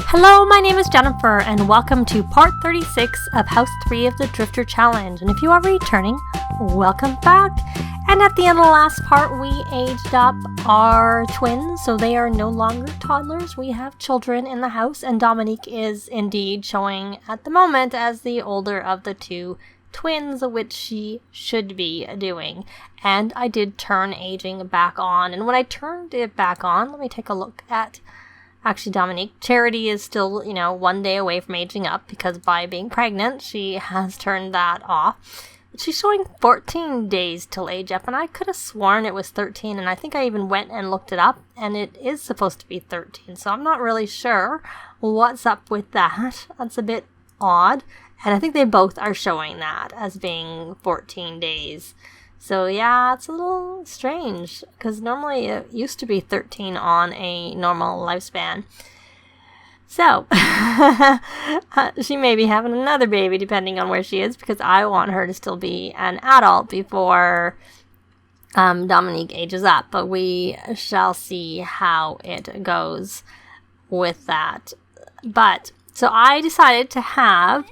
Hello, my name is Jennifer, and welcome to part 36 of House 3 of the Drifter Challenge. And if you are returning, welcome back. And at the end of the last part, we aged up our twins, so they are no longer toddlers. We have children in the house, and Dominique is indeed showing at the moment as the older of the two twins, which she should be doing. And I did turn aging back on, and when I turned it back on, let me take a look at... Actually, Dominique, Charity is still, 1 day away from aging up because by being pregnant, she has turned that off. But she's showing 14 days till age up, and I could have sworn it was 13, and I think I even went and looked it up, and it is supposed to be 13, so I'm not really sure what's up with that. That's a bit odd, and I think they both are showing that as being 14 days. So yeah, it's a little strange, because normally it used to be 13 on a normal lifespan. So, she may be having another baby depending on where she is, because I want her to still be an adult before Dominique ages up. But we shall see how it goes with that. But, so I decided to have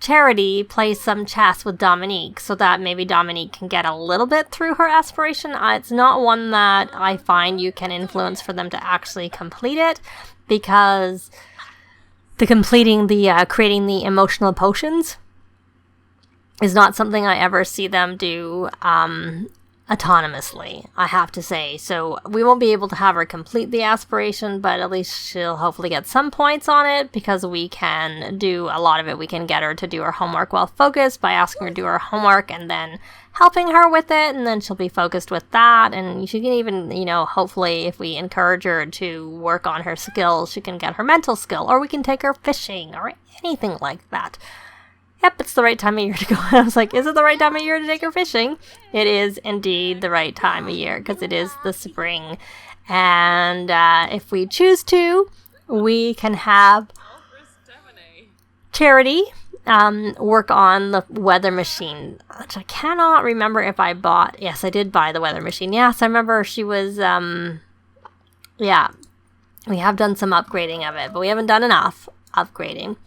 Charity play some chess with Dominique so that maybe Dominique can get a little bit through her aspiration. It's not one that I find you can influence for them to actually complete it, because creating the emotional potions is not something I ever see them do autonomously, I have to say. So we won't be able to have her complete the aspiration, but at least she'll hopefully get some points on it, because we can do a lot of it. We can get her to do her homework while focused by asking her to do her homework and then helping her with it, and then she'll be focused with that. And she can even, hopefully if we encourage her to work on her skills, she can get her mental skill, or we can take her fishing or anything like that. Yep, it's the right time of year to go. I was like, is it the right time of year to take her fishing? It is indeed the right time of year, because it is the spring. And if we choose to, we can have Charity work on the weather machine, which I cannot remember if I bought. Yes, I did buy the weather machine. Yes, I remember she was, we have done some upgrading of it, but we haven't done enough upgrading.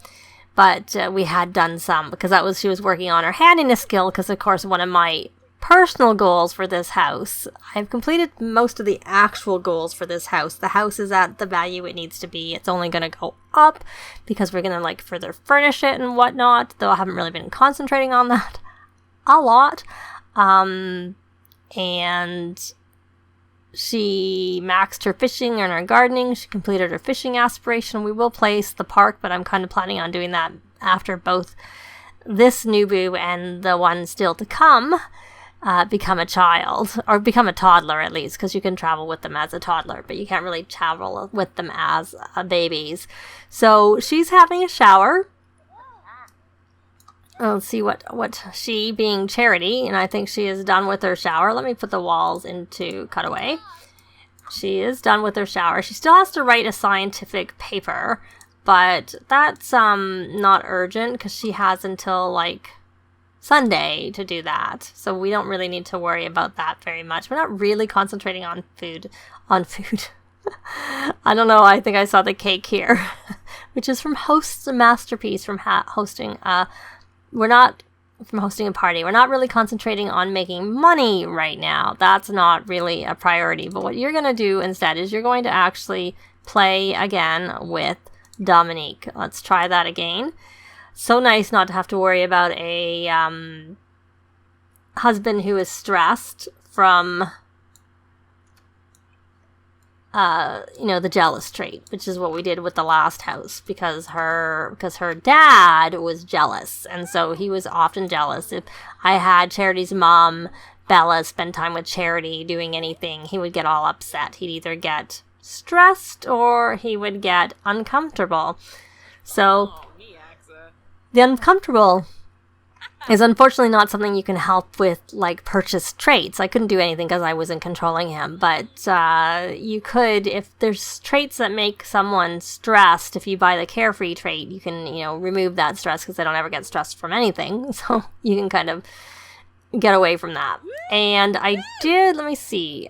But we had done some, because she was working on her handiness skill, because of course one of my personal goals for this house, I've completed most of the actual goals for this house. The house is at the value it needs to be. It's only going to go up because we're going to further furnish it and whatnot, though I haven't really been concentrating on that a lot. And she maxed her fishing and her gardening. She completed her fishing aspiration. We will place the park, but I'm kind of planning on doing that after both this new boo and the one still to come become a child, or become a toddler at least, because you can travel with them as a toddler, but you can't really travel with them as babies. So she's having a shower. Let's see what she, being Charity, and I think she is done with her shower. Let me put the walls into cutaway. She is done with her shower. She still has to write a scientific paper, but that's not urgent, because she has until Sunday to do that. So we don't really need to worry about that very much. We're not really concentrating on food. I don't know, I think I saw the cake here, which is from Host's Masterpiece, from hosting a party. We're not really concentrating on making money right now. That's not really a priority. But what you're going to do instead is you're going to actually play again with Dominique. Let's try that again. So nice not to have to worry about a husband who is stressed from the jealous trait, which is what we did with the last house, because her dad was jealous, and so he was often jealous. If I had Charity's mom, Bella, spend time with Charity doing anything, he would get all upset. He'd either get stressed or he would get uncomfortable. So the uncomfortable is unfortunately not something you can help with, purchase traits. I couldn't do anything because I wasn't controlling him, but you could, if there's traits that make someone stressed, if you buy the carefree trait, you can, remove that stress, because they don't ever get stressed from anything, so you can kind of get away from that. And I did, let me see,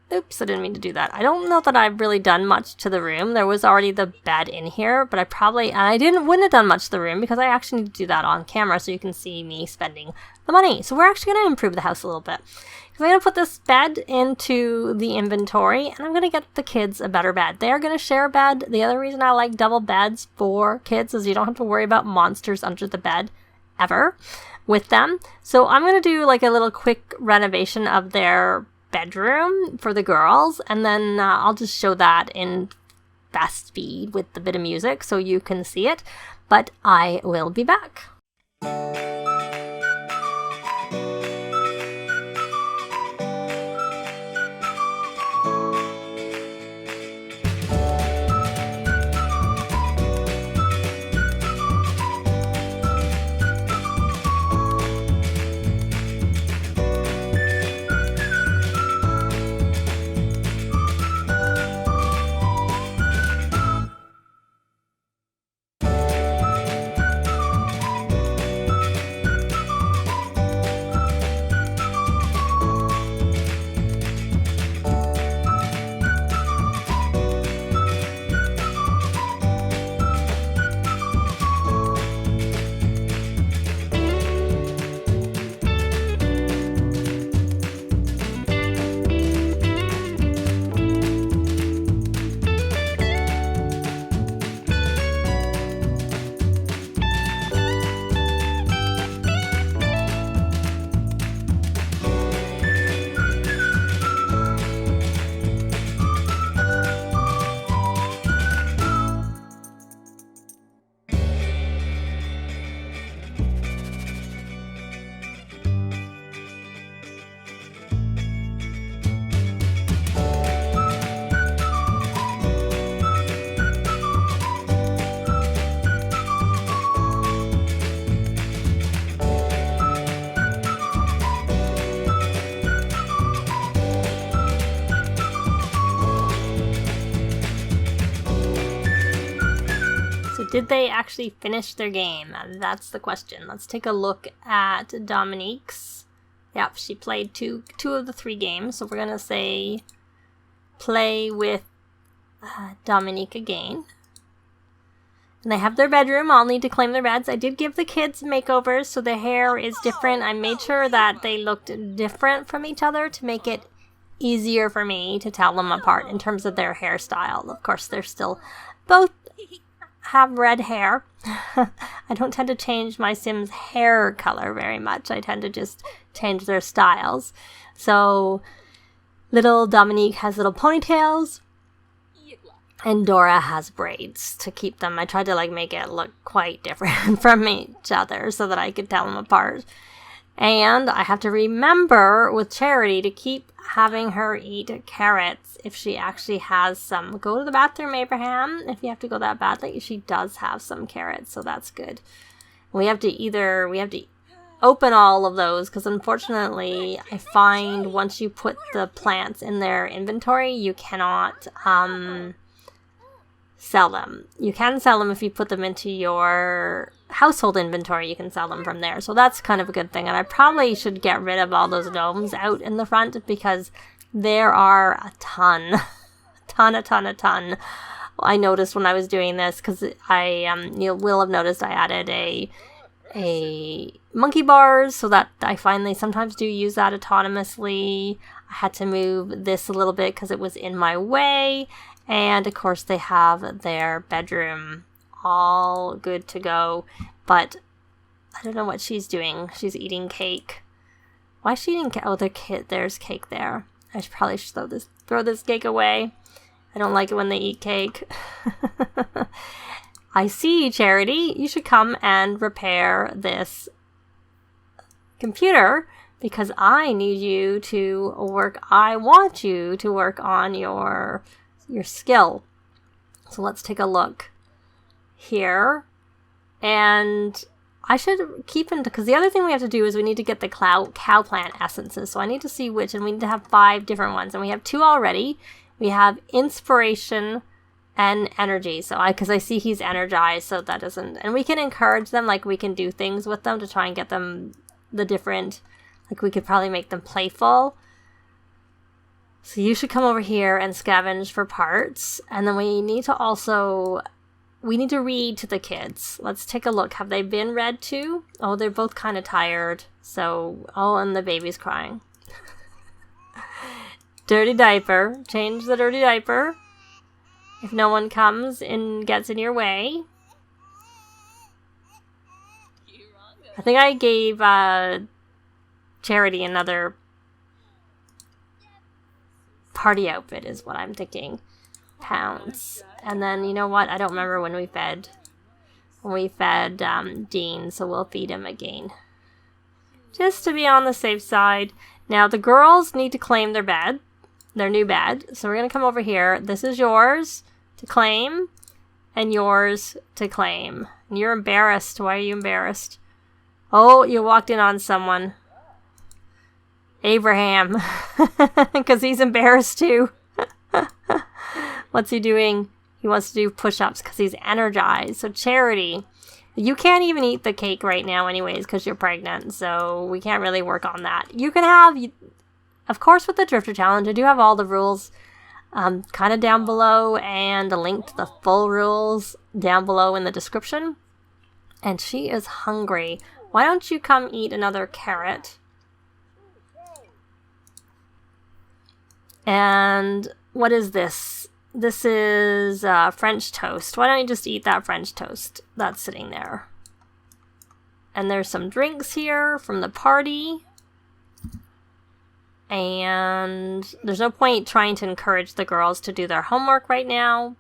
Oops, I didn't mean to do that. I don't know that I've really done much to the room. There was already the bed in here, but wouldn't have done much to the room because I actually need to do that on camera so you can see me spending the money. So we're actually going to improve the house a little bit. So I'm going to put this bed into the inventory, and I'm going to get the kids a better bed. They're going to share a bed. The other reason I like double beds for kids is you don't have to worry about monsters under the bed ever with them. So I'm going to do like a little quick renovation of their bedroom for the girls, and then I'll just show that in fast speed with a bit of music so you can see it, but I will be back. Did they actually finish their game? That's the question. Let's take a look at Dominique's. Yep, she played two of the 3 games. So we're going to say play with Dominique again. And they have their bedroom. I'll need to claim their beds. I did give the kids makeovers, so the hair is different. I made sure that they looked different from each other to make it easier for me to tell them apart in terms of their hairstyle. Of course, they're still both have red hair. I don't tend to change my Sims' hair color very much. I tend to just change their styles. So little Dominique has little ponytails, and Dora has braids to keep them. I tried to make it look quite different from each other so that I could tell them apart. And I have to remember with Charity to keep having her eat carrots if she actually has some. Go to the bathroom, Abraham, if you have to go that badly. She does have some carrots, so that's good. We have to open all of those because unfortunately I find once you put the plants in their inventory, you cannot sell them. You can sell them if you put them into your household inventory. You can sell them from there. So that's kind of a good thing. And I probably should get rid of all those gnomes out in the front because there are a ton. a ton. I noticed when I was doing this because you will have noticed I added a monkey bars so that I find they sometimes do use that autonomously. I had to move this a little bit because it was in my way. And of course they have their bedroom all good to go, but I don't know what she's doing. She's eating cake. Why is she eating cake? Oh, there's cake there. I probably should throw this cake away. I don't like it when they eat cake. I see, Charity. You should come and repair this computer because I need you to work. I want you to work on your skill. So let's take a look here. And I should keep in, because the other thing we have to do is we need to get the cow plant essences. So I need to see which, and we need to have 5 different ones. And we have 2 already. We have Inspiration and Energy. So because I see he's energized, so that doesn't, and we can encourage them, we can do things with them to try and get them the different, we could probably make them playful. So you should come over here and scavenge for parts. And then we need to read to the kids. Let's take a look. Have they been read to? Oh, they're both kind of tired. So, and the baby's crying. Dirty diaper. Change the dirty diaper. If no one comes and gets in your way. I think I gave Charity another party outfit is what I'm thinking. Pounds. And then, you know what? I don't remember when we fed Dean, so we'll feed him again. Just to be on the safe side. Now, the girls need to claim their bed. Their new bed. So we're going to come over here. This is yours to claim. And yours to claim. And you're embarrassed. Why are you embarrassed? Oh, you walked in on someone. Abraham. Because he's embarrassed too. What's he doing? He wants to do push-ups because he's energized. So Charity, you can't even eat the cake right now anyways because you're pregnant. So we can't really work on that. You can have, of course with the Drifter Challenge, I do have all the rules kind of down below and a link to the full rules down below in the description. And she is hungry. Why don't you come eat another carrot? And what is this? This is French toast. Why don't you just eat that French toast that's sitting there? And there's some drinks here from the party. And there's no point trying to encourage the girls to do their homework right now.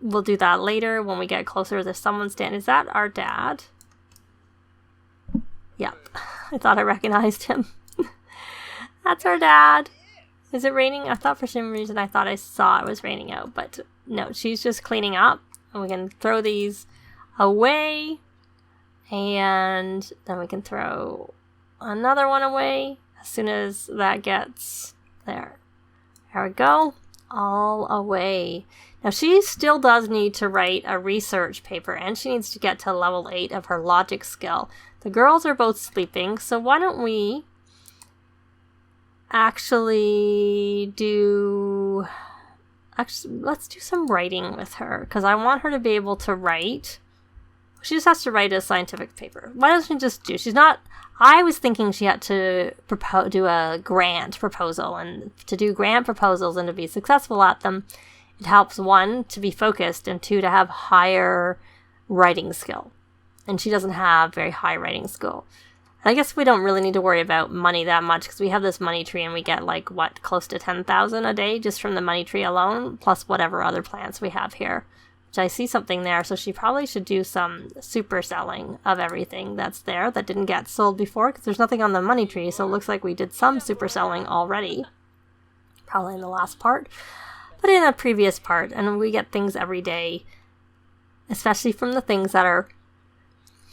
We'll do that later when we get closer to someone's stand. Is that our dad? Yep. I thought I recognized him. That's our dad. Is it raining? I thought for some reason I saw it was raining out, but no, she's just cleaning up. And we can throw these away. And then we can throw another one away as soon as that gets there. There we go. All away. Now she still does need to write a research paper and she needs to get to level 8 of her logic skill. The girls are both sleeping, so why don't we let's do some writing with her because I want her to be able to write. She just has to write a scientific paper. Why doesn't she just do? I was thinking she had to do a grant proposal, and to do grant proposals and to be successful at them, it helps 1 to be focused and 2 to have higher writing skill. And she doesn't have very high writing skill. I guess we don't really need to worry about money that much because we have this money tree and we get close to 10,000 a day just from the money tree alone, plus whatever other plants we have here. Which I see something there, so she probably should do some super selling of everything that's there that didn't get sold before because there's nothing on the money tree, so it looks like we did some super selling already. Probably in the last part, but in a previous part, and we get things every day, especially from the things that are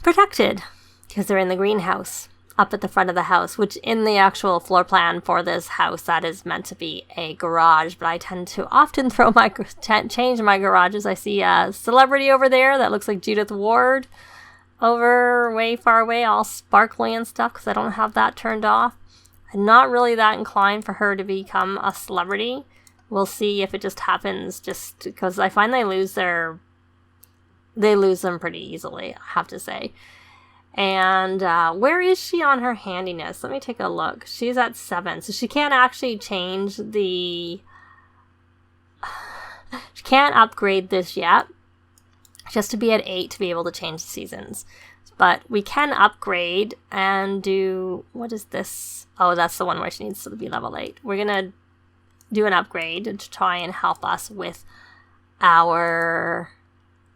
protected. Because they're in the greenhouse, up at the front of the house, which in the actual floor plan for this house, that is meant to be a garage. But I tend to often change my garages. I see a celebrity over there that looks like Judith Ward over way far away, all sparkly and stuff, because I don't have that turned off. I'm not really that inclined for her to become a celebrity. We'll see if it just happens, just because I find they lose them pretty easily, I have to say. And where is she on her handiness? Let me take a look. She's at 7, so she can't actually change she can't upgrade this yet. She has to be at 8 to be able to change the seasons. But we can upgrade and do, what is this? Oh, that's the one where she needs to be level 8. We're going to do an upgrade to try and help us with our...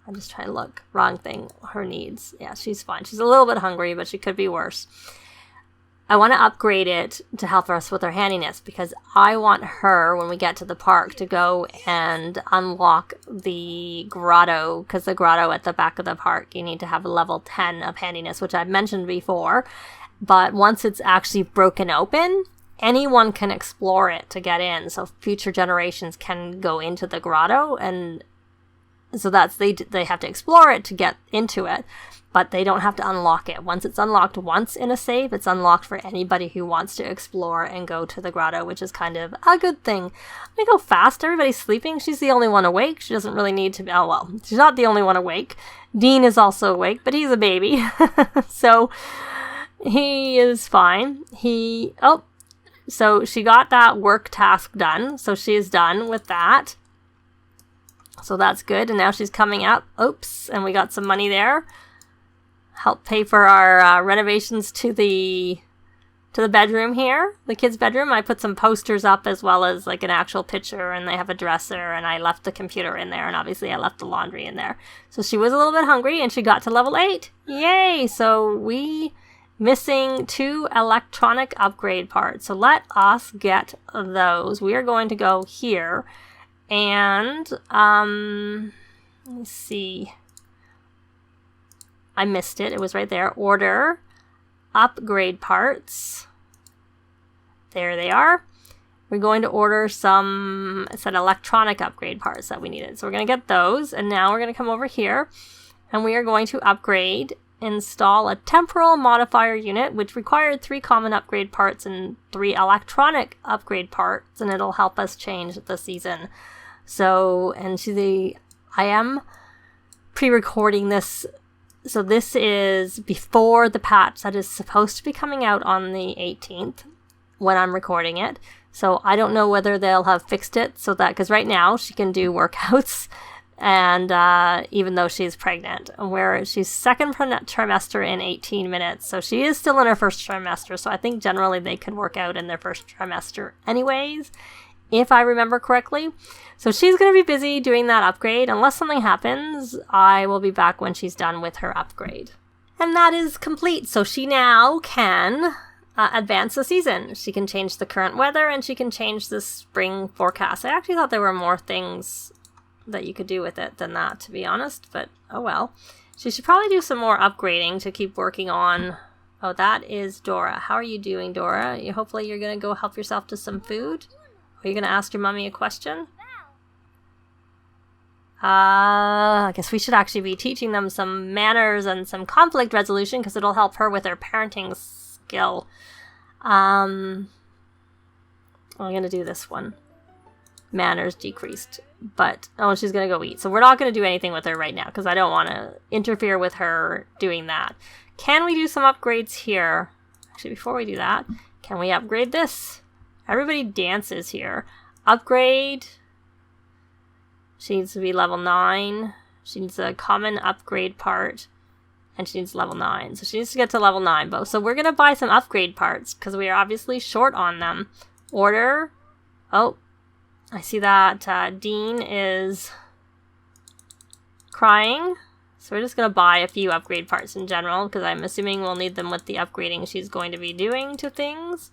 I'm just trying to look. Wrong thing. Her needs. Yeah, she's fine. She's a little bit hungry, but she could be worse. I want to upgrade it to help us with her handiness because I want her, when we get to the park, to go and unlock the grotto. Because the grotto at the back of the park, you need to have a level 10 of handiness, which I've mentioned before. But once it's actually broken open, anyone can explore it to get in. So future generations can go into the grotto and So that's, they have to explore it to get into it, but they don't have to unlock it. Once it's unlocked once in a save, it's unlocked for anybody who wants to explore and go to the grotto, which is kind of a good thing. Let me go fast. Everybody's sleeping. She's the only one awake. She doesn't really need to be, oh well, she's not the only one awake. Dean is also awake, but he's a baby. So he is fine. So she got that work task done. So she is done with that. So that's good. And now she's coming up. Oops. And we got some money there. Help pay for our renovations to the bedroom here, the kids' bedroom. I put some posters up as well as like an actual picture, and they have a dresser, and I left the computer in there, and obviously I left the laundry in there. So she was a little bit hungry, and she got to level 8. Yay! So we missing 2 electronic upgrade parts. So let us get those. We are going to go here. And, let me see. I missed it. It was right there. Order. Upgrade parts. There they are. We're going to order some, it said electronic upgrade parts that we needed. So we're going to get those. And now we're going to come over here. And we are going to upgrade. Install a temporal modifier unit, which required 3 common upgrade parts and 3 electronic upgrade parts. And it'll help us change the season. So, and I am pre-recording this, so this is before the patch that is supposed to be coming out on the 18th when I'm recording it. So I don't know whether they'll have fixed it so that, because right now she can do workouts, and even though she's pregnant, where she's second trimester in 18 minutes, so she is still in her first trimester, so I think generally they could work out in their first trimester anyways, if I remember correctly. So she's going to be busy doing that upgrade. Unless something happens, I will be back when she's done with her upgrade. And that is complete. So she now can advance the season. She can change the current weather, and she can change the spring forecast. I actually thought there were more things that you could do with it than that, to be honest. But oh well. She should probably do some more upgrading to keep working on. Oh, that is Dora. How are you doing, Dora? Hopefully you're going to go help yourself to some food. Are you going to ask your mommy a question? I guess we should actually be teaching them some manners and some conflict resolution, because it'll help her with her parenting skill. I'm going to do this one. Manners decreased. But, oh, she's going to go eat. So we're not going to do anything with her right now, because I don't want to interfere with her doing that. Can we do some upgrades here? Actually, before we do that, can we upgrade this? Everybody dances here. Upgrade. She needs to be level 9. She needs a common upgrade part. And she needs level 9. So she needs to get to level 9 both. So we're going to buy some upgrade parts, because we are obviously short on them. Order. Oh, I see that Dean is crying. So we're just going to buy a few upgrade parts in general, because I'm assuming we'll need them with the upgrading she's going to be doing to things.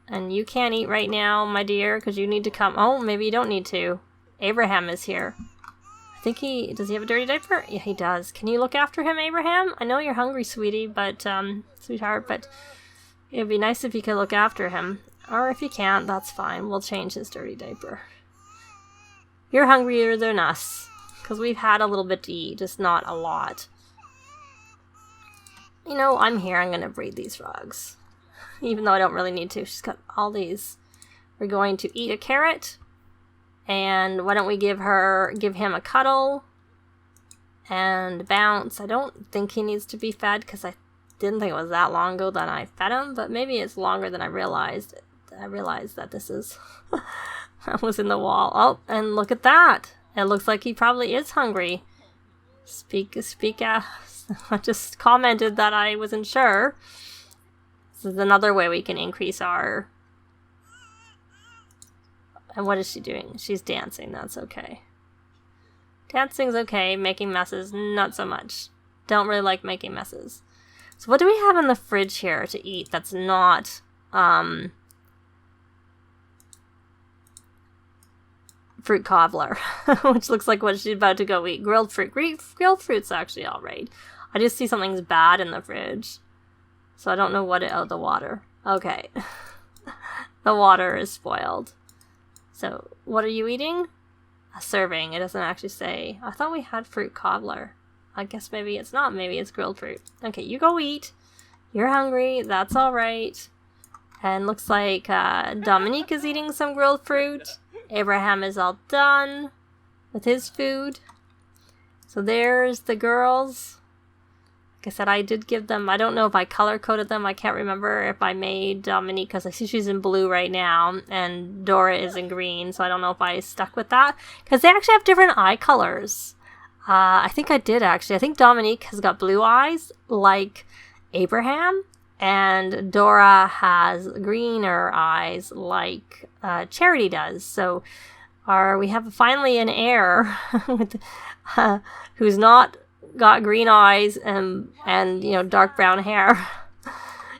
And you can't eat right now, my dear, because you need to come. Oh, maybe you don't need to. Abraham is here. I think does he have a dirty diaper? Yeah, he does. Can you look after him, Abraham? I know you're hungry, sweetie, but, sweetheart, but it'd be nice if you could look after him. Or if you can't, that's fine. We'll change his dirty diaper. You're hungrier than us, because we've had a little bit to eat, just not a lot. You know, I'm here. I'm going to breed these frogs. Even though I don't really need to. She's got all these. We're going to eat a carrot. And why don't we give him a cuddle. And bounce. I don't think he needs to be fed, because I didn't think it was that long ago that I fed him. But maybe it's longer than I realized. I realized that this is... that was in the wall. Oh, and look at that. It looks like he probably is hungry. I just commented that I wasn't sure. This is another way we can increase our... And what is she doing? She's dancing. That's okay. Dancing's okay. Making messes, not so much. Don't really like making messes. So what do we have in the fridge here to eat that's not... fruit cobbler, which looks like what she's about to go eat. Grilled fruit. Grilled fruit's actually alright. I just see something's bad in the fridge. So I don't know what oh, the water. Okay. The water is spoiled. So, what are you eating? a serving. It doesn't actually say. I thought we had fruit cobbler. I guess maybe it's not. Maybe it's grilled fruit. Okay, you go eat. You're hungry. That's all right. And looks like Dominique is eating some grilled fruit. Abraham is all done with his food. So there's the girls. Like I said, I did give them, I don't know if I color-coded them. I can't remember if I made Dominique, because I see she's in blue right now, and Dora is in green, so I don't know if I stuck with that. Because they actually have different eye colors. I think I did, actually. I think Dominique has got blue eyes, like Abraham, and Dora has greener eyes, like Charity does. So we have finally an heir with, who's not got green eyes and you know, dark brown hair,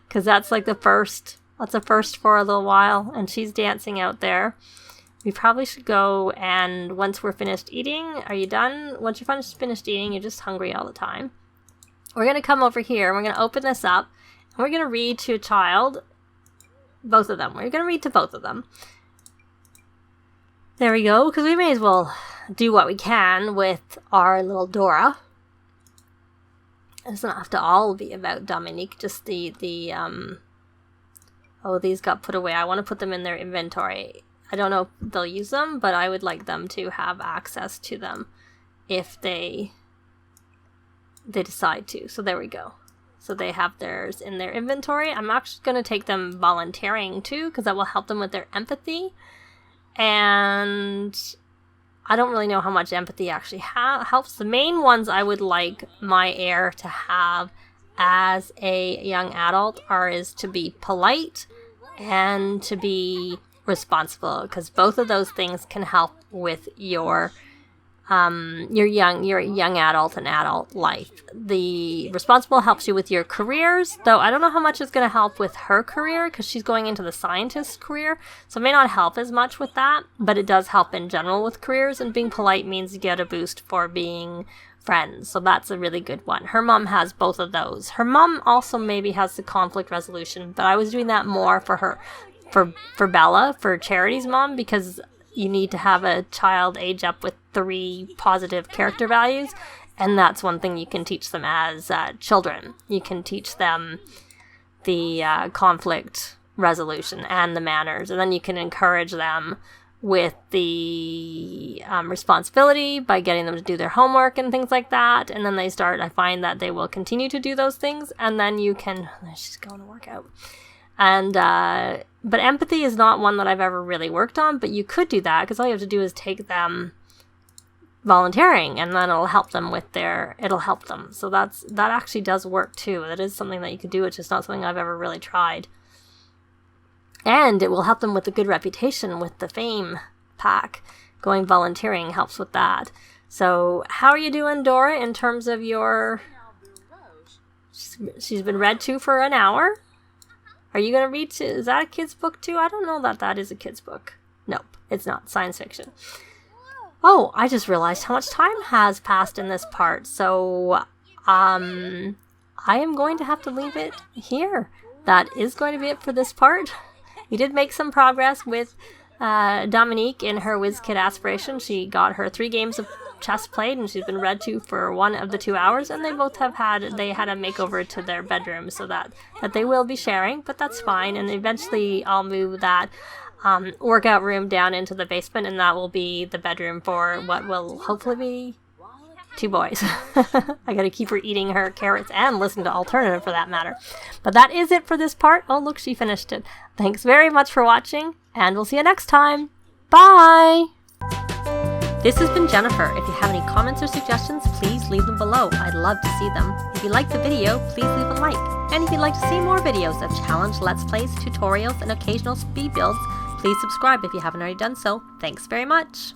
because that's like the first. That's a first for a little while, and she's dancing out there. We probably should go, and once we're finished eating, are you done? Once you're finished eating, you're just hungry all the time. We're going to come over here, and we're going to open this up, and we're going to read to a child, both of them. We're going to read to both of them. There we go, because we may as well do what we can with our little Dora. It doesn't have to all be about Dominique, just oh, these got put away. I want to put them in their inventory. I don't know if they'll use them, but I would like them to have access to them if they decide to. So there we go. So they have theirs in their inventory. I'm actually going to take them volunteering too, because that will help them with their empathy. And I don't really know how much empathy actually helps. The main ones I would like my heir to have as a young adult is to be polite and to be responsible, because both of those things can help with your young adult and adult life. The responsible helps you with your careers, though I don't know how much is going to help with her career, because she's going into the scientist career, so it may not help as much with that, but it does help in general with careers, and being polite means you get a boost for being friends, so that's a really good one. Her mom has both of those. Her mom also maybe has the conflict resolution, but I was doing that more for her, for Bella, for Charity's mom, because you need to have a child age up with 3 positive character values, and that's one thing you can teach them as children. You can teach them the conflict resolution and the manners, and then you can encourage them with the responsibility by getting them to do their homework and things like that, and then I find that they will continue to do those things, and then you can, she's going to work out. And, but empathy is not one that I've ever really worked on, but you could do that, because all you have to do is take them volunteering, and then it'll help them with it'll help them. So that actually does work too. That is something that you could do. It's just not something I've ever really tried. And it will help them with a good reputation with the fame pack. Going volunteering helps with that. So how are you doing, Dora, in terms of your... She's been read to for an hour. Are you going to read to... Is that a kid's book too? I don't know that is a kid's book. Nope, it's not. Science fiction. Oh, I just realized how much time has passed in this part. So, I am going to have to leave it here. That is going to be it for this part. We did make some progress with Dominique in her WizKid Aspiration. She got her 3 games of chess played, and she's been read to for 1 of the 2 hours, and they both had a makeover to their bedroom, so that they will be sharing, but that's fine. And eventually I'll move that workout room down into the basement, and that will be the bedroom for what will hopefully be 2 boys. I gotta keep her eating her carrots and listen to Alternative for that matter. But that is it for this part. Oh look, she finished it. Thanks very much for watching, and we'll see you next time. Bye! This has been Jennifer. If you have any comments or suggestions, please leave them below. I'd love to see them. If you liked the video, please leave a like. And if you'd like to see more videos of challenge, let's plays, tutorials, and occasional speed builds, please subscribe if you haven't already done so. Thanks very much.